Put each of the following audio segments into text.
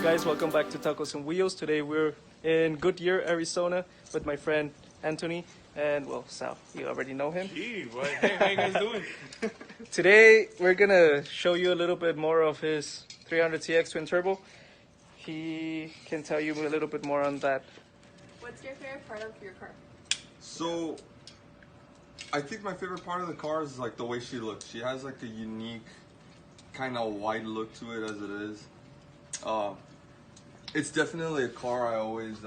guys? Welcome back to Tacos and Wheels. Today we're in Goodyear, Arizona with my friend Anthony and, well, Sal. You already know him. Gee, what? Hey, how you guys doing? Today we're gonna show you a little bit more of his 300TX twin turbo. He can tell you a little bit more on that. What's your favorite part of your car? So, I think my favorite part of the car is like the way she looks. She has like a unique, kind of wide look to it as it is. It's definitely a car I always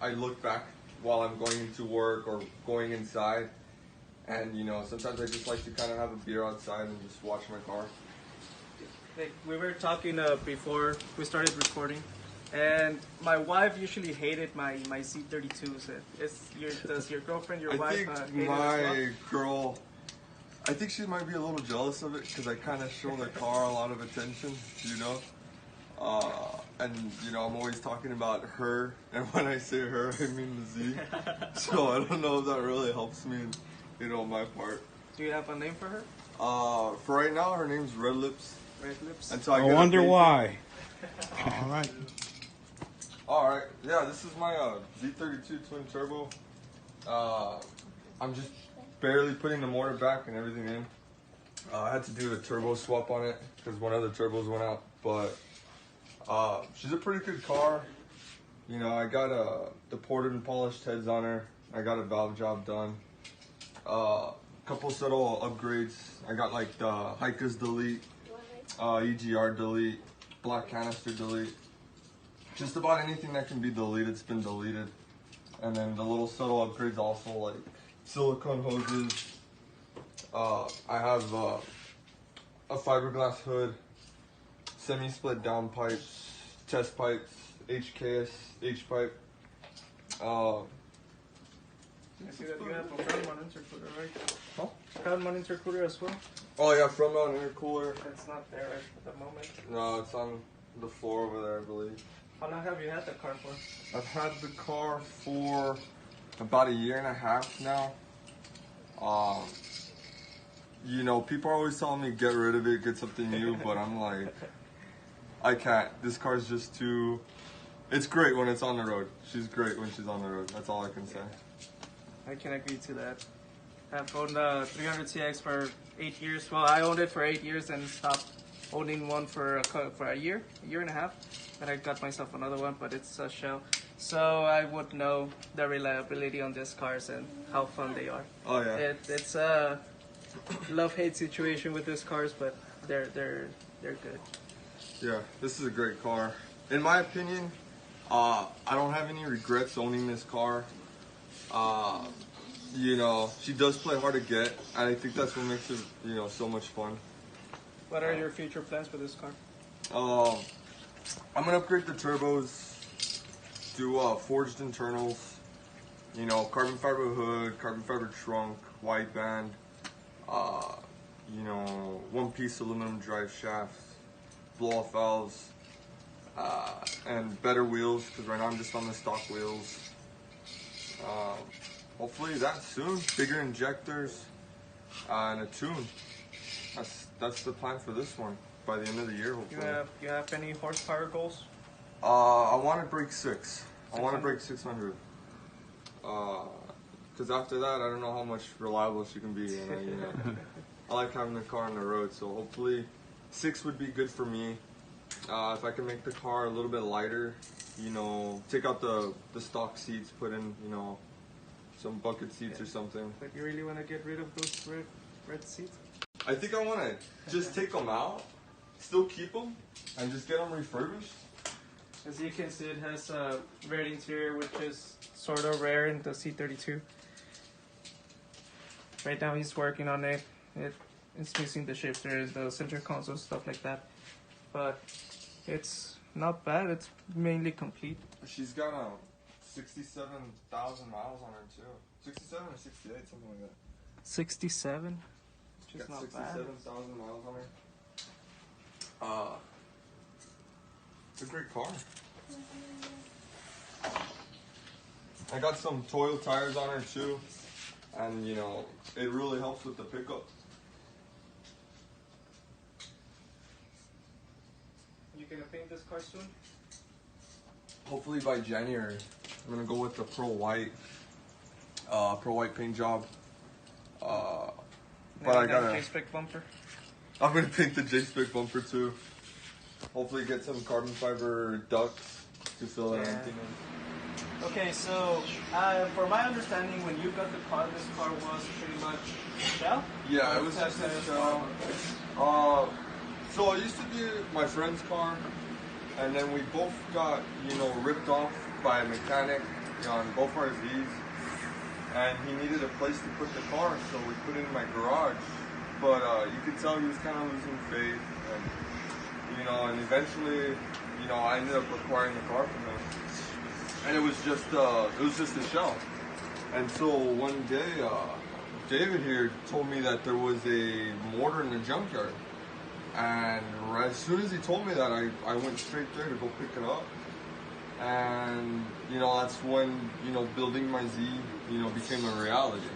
I look back while I'm going into work or going inside, and you know sometimes I just like to kind of have a beer outside and just watch my car. Like, we were talking before we started recording, and my wife usually hated my Z32s. Does your girlfriend, your I wife, think hate it as my well? girl, I think she might be a little jealous of it because I kind of show the car a lot of attention, you know. And you know, I'm always talking about her, and when I say her, I mean the Z. So I don't know if that really helps me, in, my part. Do you have a name for her? For right now, her name's Red Lips. Red Lips. Until I get a wonder baby. why. All right. All right, yeah, this is my Z32 twin turbo. I'm just barely putting the motor back and everything in. I had to do a turbo swap on it because one of the turbos went out, but she's a pretty good car. You know, I got the ported and polished heads on her. I got a valve job done. Couple subtle upgrades. I got like the Hikas delete, EGR delete, black canister delete. Just about anything that can be deleted's been deleted. And then the little subtle upgrades also, like silicone hoses. I have a fiberglass hood, semi-split down pipes, test pipes, HKS, H-pipe. I see that you have a front mount intercooler, right? Huh? Front mount intercooler as well? Oh yeah, front mount intercooler. It's not there at the moment. No, it's on the floor over there, I believe. How long have you had the car for? I've had the car for about 1.5 years now. You know, people are always telling me get rid of it, get something new, but I'm like, I can't. This car's just too. It's great when it's on the road. She's great when she's on the road. That's all I can say. I can agree to that. I've owned the 300TX for 8 years. Well, I owned it for 8 years and stopped owning one for a year and a half. And I got myself another one, but it's a shell. So I would know the reliability on these cars and how fun they are. Oh yeah. It's a love-hate situation with these cars, but they're good. Yeah, this is a great car. In my opinion, I don't have any regrets owning this car. You know, she does play hard to get, and I think that's what makes it, so much fun. What are your future plans for this car? I'm gonna upgrade the turbos, do forged internals, carbon fiber hood, carbon fiber trunk, wide band, one-piece aluminum drive shafts, blow-off valves, and better wheels, because right now I'm just on the stock wheels. Hopefully that soon, bigger injectors, and a tune. That's the plan for this one by the end of the year, hopefully. You have any horsepower goals? I want to break 6. I want to break 600. Because after that, I don't know how much reliable she can be. And I like having the car on the road, so hopefully 6 would be good for me. If I can make the car a little bit lighter, take out the stock seats, put in, some bucket seats or something. But you really want to get rid of those red seats? I think I want to just take them out, still keep them, and just get them refurbished. As you can see, it has a red interior, which is sort of rare in the C32. Right now he's working on it. It's missing the shifters, the center console, stuff like that. But it's not bad. It's mainly complete. She's got 67,000 miles on her too. 67 or 68, something like that. 67? Which is Got not bad. 67,000 miles on her. It's a great car. I got some Toyo tires on her too, and it really helps with the pickup. You gonna paint this car soon? hopefully by January, I'm gonna go with the Pro White paint job. But I gotta. J-Spec bumper. I'm gonna paint the J-Spec bumper too. Hopefully get some carbon fiber ducts to fill that empty in. Okay, so for my understanding, when you got the car, this car was pretty much shell? Yeah, it was just a shell. So it used to be my friend's car, and then we both got, ripped off by a mechanic, on both our Z's. And he needed a place to put the car, so we put it in my garage. But you could tell he was kind of losing faith, and eventually, I ended up acquiring the car from him. And it was just a shell. And so one day, David here told me that there was a mortar in the junkyard. And as soon as he told me that, I went straight there to go pick it up. And, that's when, building my Z, became a reality.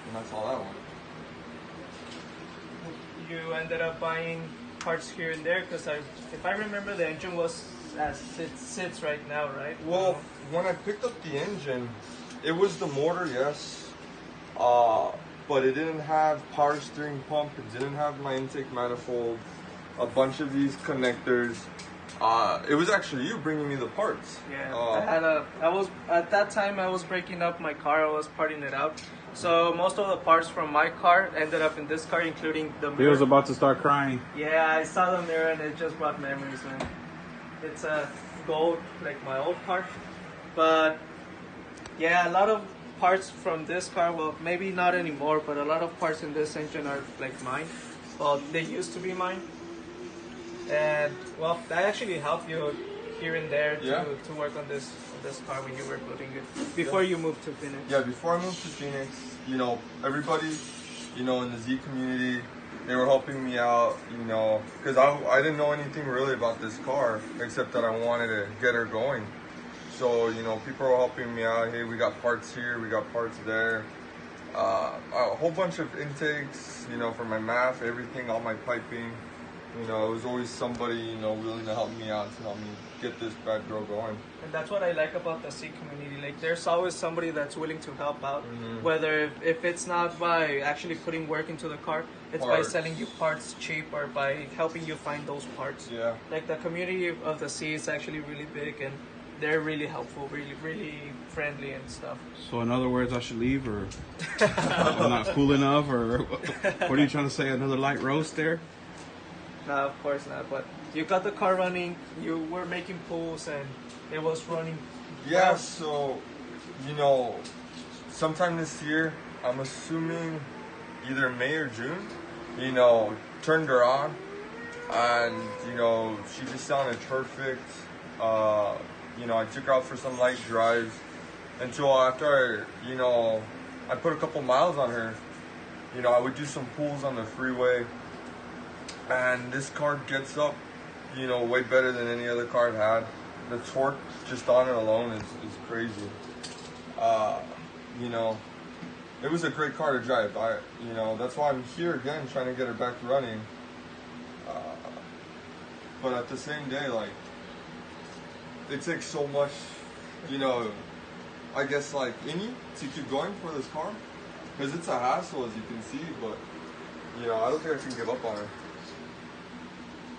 And that's all that went. You ended up buying parts here and there, because if I remember, the engine was as it sits right now, right? Well, when I picked up the engine, it was the motor, yes. But it didn't have power steering pump. It didn't have my intake manifold. A bunch of these connectors. It was actually you bringing me the parts. Yeah, at that time I was breaking up my car. I was parting it out. So most of the parts from my car ended up in this car, including the mirror. He was about to start crying. Yeah, I saw the mirror and it just brought memories, man. It's a gold, like my old car. But yeah, a lot of parts from this car, well, maybe not anymore, but a lot of parts in this engine are like mine. Well, they used to be mine. And well, that actually helped you here and there to work on this car when you were building it before you moved to Phoenix. Yeah, before I moved to Phoenix, everybody, in the Z community, they were helping me out, because I didn't know anything really about this car except that I wanted to get her going. So, people were helping me out. Hey, we got parts here, we got parts there. A whole bunch of intakes, for my MAF, everything, all my piping. It was always somebody, willing to help me out, to help me get this bad girl going. And that's what I like about the C community. Like, there's always somebody that's willing to help out. Whether if it's not by actually putting work into the car, it's by selling you parts cheap or by helping you find those parts. Yeah. Like, the community of the C is actually really big, and they're really helpful, really friendly and stuff. So in other words, I should leave, or I'm not cool enough, or what are you trying to say? Another light roast there? No, of course not. But you got the car running, you were making pulls, and it was running. Yeah, well. so, sometime this year, I'm assuming either May or June, turned her on, and, she just sounded perfect. I took her out for some light drives until after, I put a couple miles on her. I would do some pulls on the freeway. And this car gets up, way better than any other car I've had. The torque just on it alone is crazy. It was a great car to drive. That's why I'm here again, trying to get her back running. But at the same day, it takes so much, I guess, in you to keep going for this car. Because it's a hassle, as you can see, but, I don't think I can give up on her.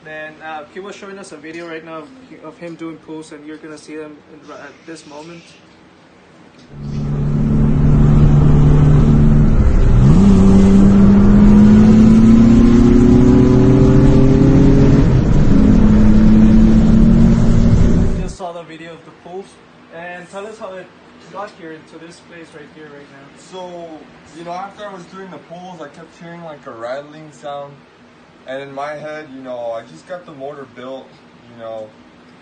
Then he was showing us a video right now of him doing pulls, and you're gonna see them at this moment. Just saw the video of the pulls, and tell us how it got here into this place right here right now. So, after I was doing the pulls, I kept hearing a rattling sound. And in my head, I just got the motor built, and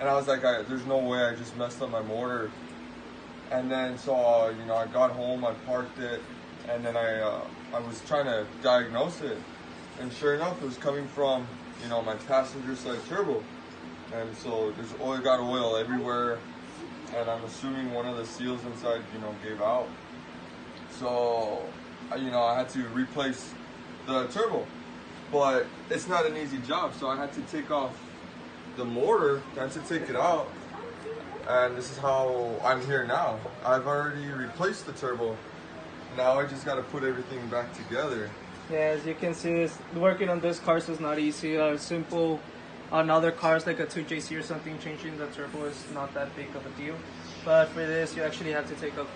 I was like, there's no way I just messed up my motor. And then, so, I got home, I parked it, and then I was trying to diagnose it. And sure enough, it was coming from, my passenger side turbo. And so there's got oil everywhere, and I'm assuming one of the seals inside, gave out. So, I had to replace the turbo. But it's not an easy job, so I had to take off the motor, I had to take it out, and this is how I'm here now. I've already replaced the turbo. Now I just got to put everything back together. Yeah, as you can see, working on this cars is not easy. Simple on other cars like a 2JC or something, changing the turbo is not that big of a deal. But for this, you actually have to take up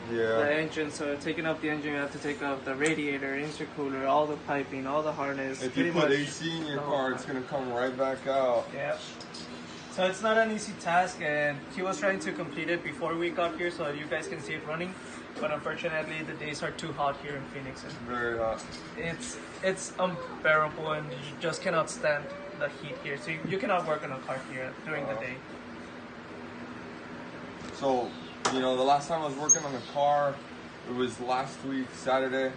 the engine. So taking up the engine, you have to take up the radiator, intercooler, all the piping, all the harness. If you put AC in your car, it's gonna come right back out. Yeah. So it's not an easy task, and he was trying to complete it before we got here so that you guys can see it running. But unfortunately, the days are too hot here in Phoenix. And Very hot. it's unbearable, and you just cannot stand the heat here. So you cannot work on a car here during the day. So, the last time I was working on the car, it was last week, Saturday,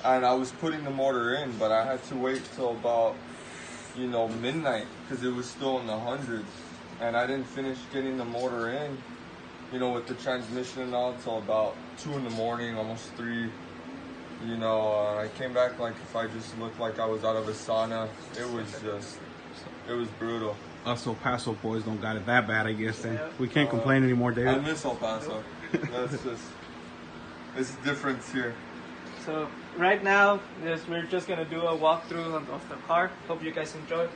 and I was putting the motor in, but I had to wait till about, midnight, because it was still in the hundreds, and I didn't finish getting the motor in, with the transmission and all, till about 2 in the morning, almost 3, I came back like if I just looked like I was out of a sauna. It was brutal. Us El Paso boys don't got it that bad, I guess. Then we can't complain anymore, I David. miss El Paso. It's different here. So right now, we're just gonna do a walkthrough of the car. Hope you guys enjoy.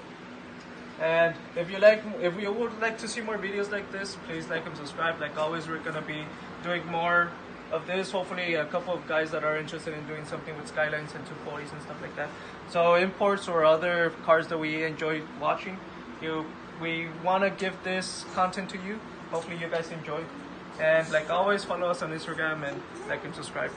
And if you would like to see more videos like this, please like and subscribe. Like always, we're gonna be doing more of this. Hopefully, a couple of guys that are interested in doing something with Skylines and 240s and stuff like that. So imports or other cars that we enjoy watching, we want to give this content to you. Hopefully, you guys enjoy. And like always, follow us on Instagram and like and subscribe.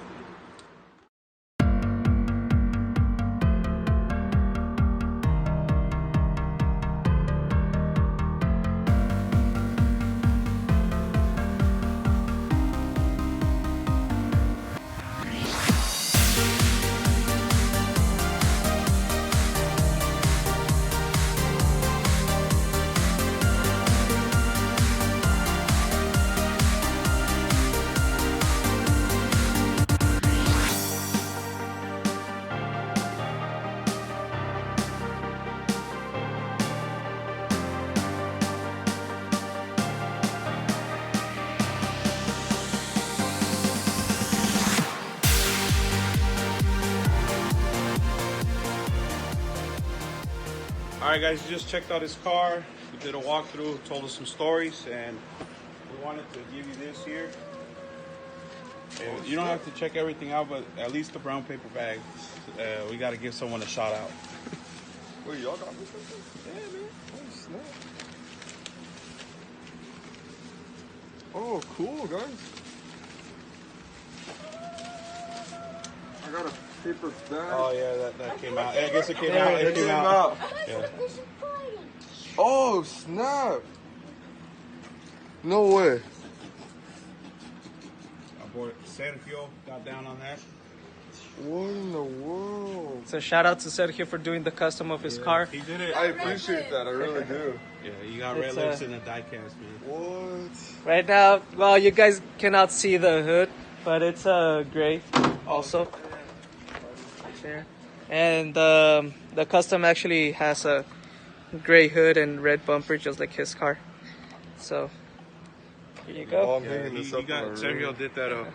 All right, guys, you just checked out his car. We did a walkthrough, told us some stories, and we wanted to give you this here. And you don't have to check everything out, but at least the brown paper bag. We got to give someone a shout out. Wait, y'all got me something? Yeah, man. Oh, snap. Oh, cool, guys. I got a paper bag. Oh yeah, that came out. I guess it came out. It came out. Yeah. Oh, snap. No way. Our boy Sergio got down on that. What in the world? So shout out to Sergio for doing the custom of his car. He did it. I appreciate that. I really do. Yeah, you got red It's, lips in the diecast, man. What? Right now, well, you guys cannot see the hood, but it's gray also. Right there. And the custom actually has a gray hood and red bumper, just like his car. So here you Oh, go. I'm hanging this up. Sergio did that.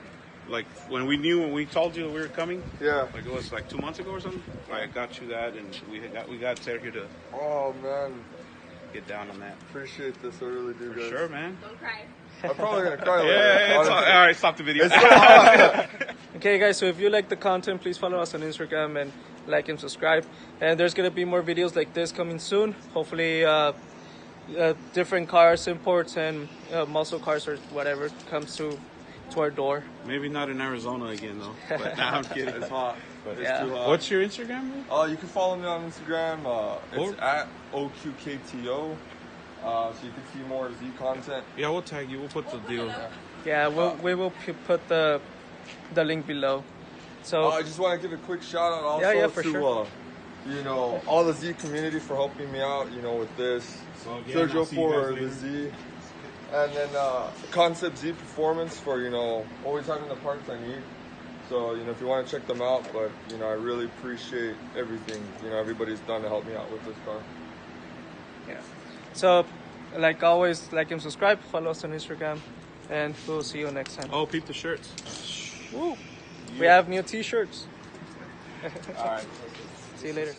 Like when we told you that we were coming. Yeah. Like it was like 2 months ago or something. I got you that, and we got Sergio to Oh, man. get down on that. Appreciate this. I really do, For guys. sure, man. Don't cry. I'm probably going to cry later. Yeah, it's all honestly. right. Stop the video. It's so hot. Okay, guys, so if you like the content, please follow us on Instagram and like and subscribe. And there's going to be more videos like this coming soon. Hopefully, different cars, imports, and muscle cars or whatever comes to our door. Maybe not in Arizona again though. But nah, I'm kidding. It's hot. But It's Yeah. too hot. What's your Instagram, man? You can follow me on Instagram. It's Or- at OQKTO. So you can see more Z content. Yeah, we'll tag you. We'll put the deal. Yeah, we will put the link below. So I just want to give a quick shout out also Yeah, for to sure. all the Z community for helping me out, with this. So again, Sergio I'll see you for guys the later. Z. And then Concept Z Performance for, always having the parts I need. So, if you want to check them out, but, I really appreciate everything, everybody's done to help me out with this car. yeah. So like always, like and subscribe. Follow us on Instagram, and we'll see you next time. Oh, peep the shirts. Woo. We have new T-shirts. All right. See you later.